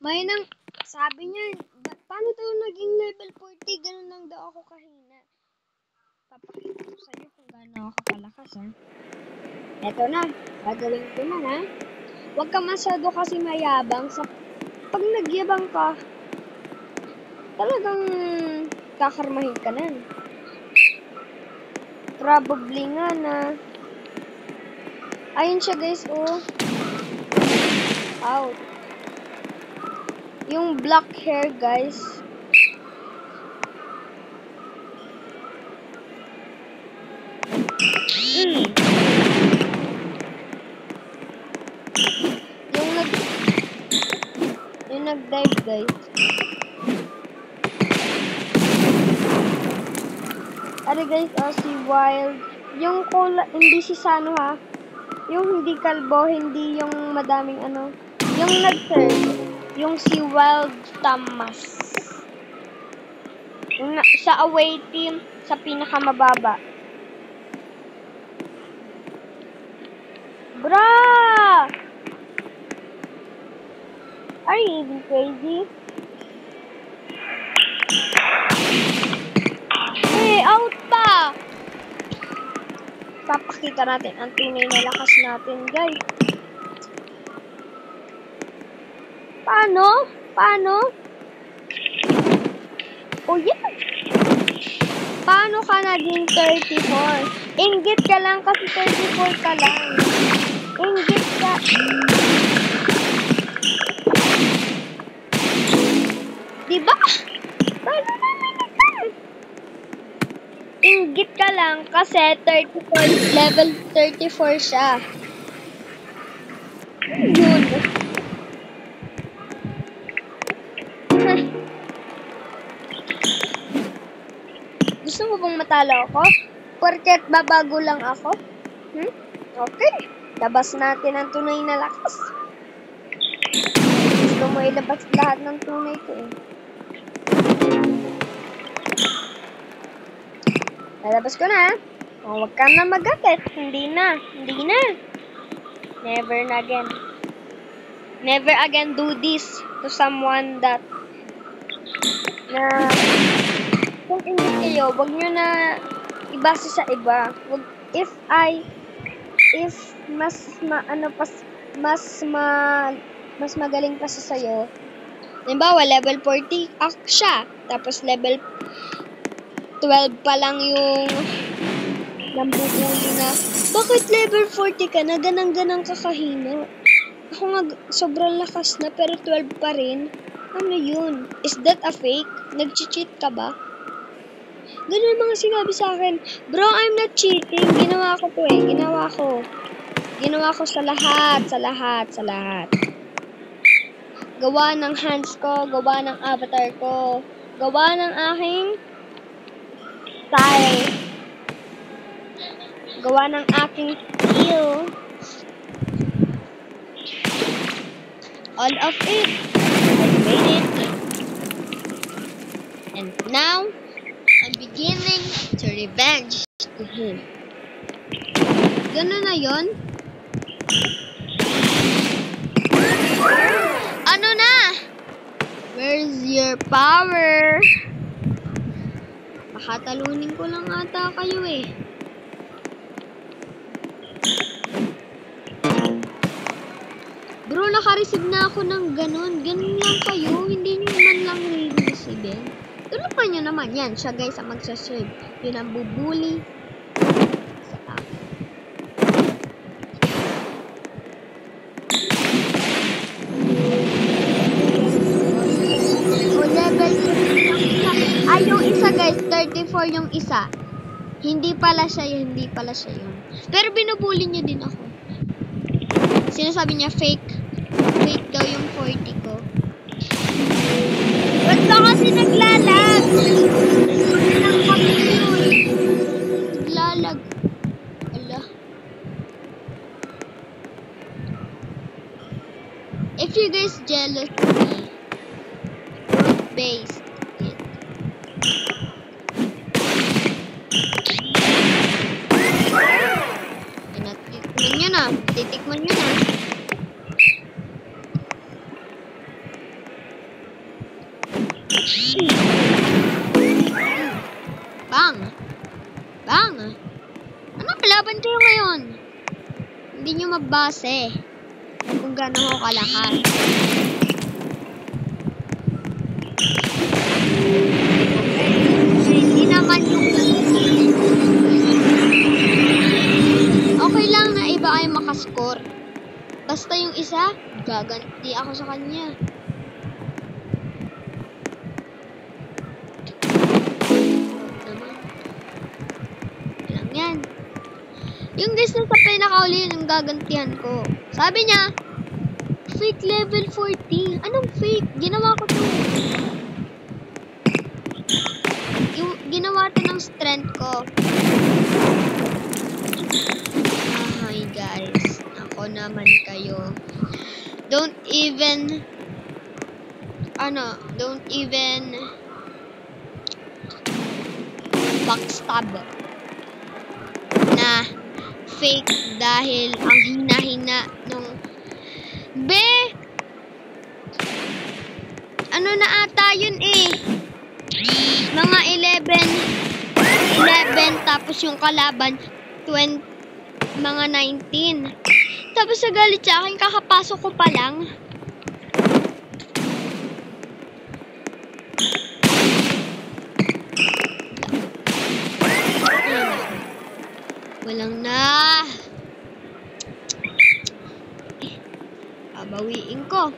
May nang, sabi niya, paano daw naging level 40? Ganun lang daw ako kahina. Papakita ko sa'yo kung gaano ako kalakas, ha? Eto na, gagawin ko na, ha? Huwag ka masyado kasi mayabang. Pag nagyabang ka, talagang kakarmahin ka na. Probably nga na. Ayun siya, guys, oh. Out. Yung black hair, guys. Yung nag-dive, guys. Ari, guys, oh, si Wild. Yung hindi si Sano, ha? Yung hindi kalbo, hindi yung madaming ano. Yung nag-third. Yung si Wild Thomas. Yung sa away team, sa pinakamababa. Bra! Are you even crazy? Hey, out pa! Papakita natin ang tunay na lakas natin, guys. Paano? Paano? Oh, yeah! Paano ka naging 34? Inggit ka lang kasi 34 ka lang. Inggit ka. Diba? Paano naman ito? Inggit ka lang kasi 34, level 34 siya. Yun. Gusto mo bang matalo ako? Porket babago lang ako? Okay. Labas natin ang tunay na lakas. Gusto mo ilabas lahat ng tunay ko, eh. Lalabas ko na. Oh, wag ka na mag-atet. Hindi na. Hindi na. Never na again. Never again do this to someone that na kung inggit kayo, wag nyo na ibase sa iba. Wag, if mas magaling pa siya sa'yo. Halimbawa, level 40 siya. Tapos level 12 pa lang yung nambubuli na. Bakit level 40 ka na? Ganang-ganang kakahina. Ako nga, sobrang lakas na, pero 12 pa rin. Ano yun? Is that a fake? Nag-cheat ka ba? Ganun mga sinabi sa akin. Bro, I'm not cheating. Ginawa ko to, eh. Ginawa ko sa lahat. Gawa ng hands ko, gawa ng avatar ko, gawa ng aking style, gawa ng aking skill. All of it. I made it. And now, I'm beginning to revenge to him. Ganun na yun? Ano na? Where's your power? Pakatalunin ko lang ata kayo, eh. Bro, naka-receive na ako ng ganun. Ganun lang kayo. Hindi nyo man lang re-receive. Tulungan nyo naman yan. Siya, guys, ang magsaserve. Yun ang bubuli sa akin. O, level 2 ay, yung isa, guys. 34 yung isa. Hindi pala siya yun. Pero binubuli nyo din ako. Sinasabi niya fake daw yung 40 ko. Ba't ba kasi naglalag? Naglalag. Ala. If you guys jealous of me, based it. Titikman nyo na. Bang! Bang! Ano, kalaban kayo ngayon? Hindi nyo mabase kung gano'n ako kalakas. Hindi naman yung okay lang na iba ay makascore. Basta yung isa, gaganti ako sa kanya. Lang yan. Yung guys na sa pinakauli yung gagantihan ko. Sabi niya, fake level 40. Anong fake? Ginawa ko to. Ginawa to ng strength ko. Hi guys. Ako naman kayo. Don't even backstab na fake dahil ang hina-hina nung ano na ata yun mga 11 tapos yung kalaban 20, mga 19 tapos sa galit sa akin kakapasok ko pa lang. Walang na. Babawiin ko.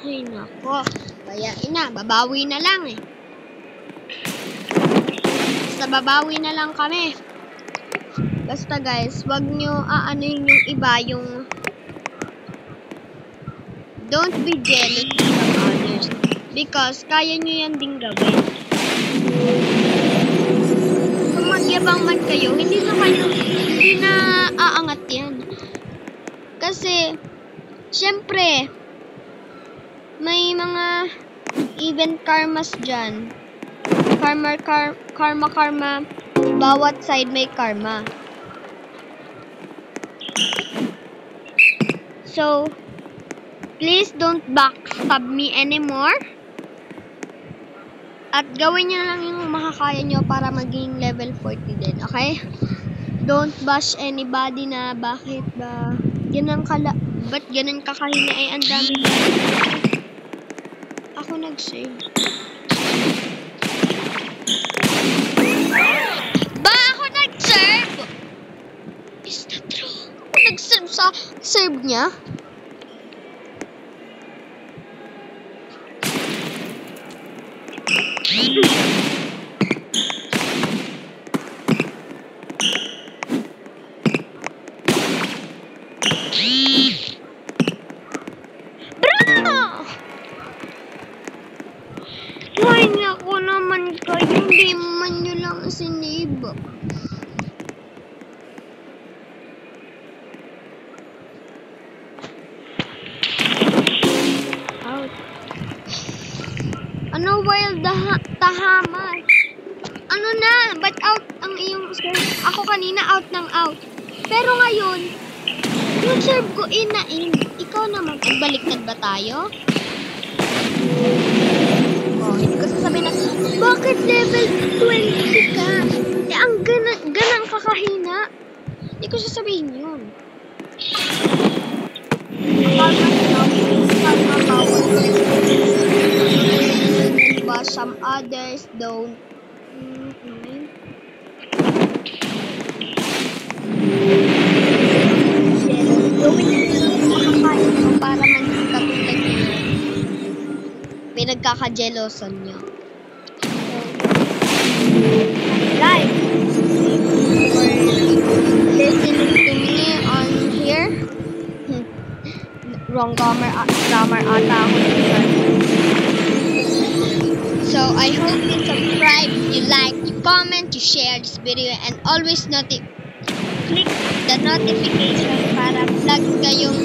Ay nako. Bayain na. Babawi na lang Basta babawi na lang kami. Basta guys, wag nyo aanuin yung iba yung don't be jealous of others because kaya nyo yan ding gawin. Kung magyabang man kayo, hindi na aangat yan. Kasi, syempre, may mga event karmas dyan. Karma. Bawat side may karma. So, please don't backstab me anymore. At gawin nyo lang yung makakaya nyo para maging level 40 din, okay? Don't bash anybody na bakit ba ba't ganun kakahina ang dami ba? Ako nag-save. Ako nag-serve? Is that true? Ako nag-serve sa serve niya? Hindi man nyo lang sinib. Out. Ano wild tahamas? Ano na? Ba't out ang iyong serve? Ako kanina out ng out. Pero ngayon, yung serve ko in na in. Ikaw naman, baliktad ba tayo? Hindi ko sasabihin na, bakit level 20 ka? Ang ganang kakahina. Hindi ko sasabihin yun. But some others don't. Gawin nyo makakain mo para maging katulad nyo. Pinagkakajelosan nyo. Guys, for listening to me on here. Wrong grammar ata ako. So, I hope you subscribe, you like, you comment, you share this video, and always click the notification para lagi kayong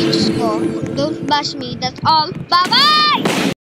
videos ko. Don't bash me. That's all. Bye-bye!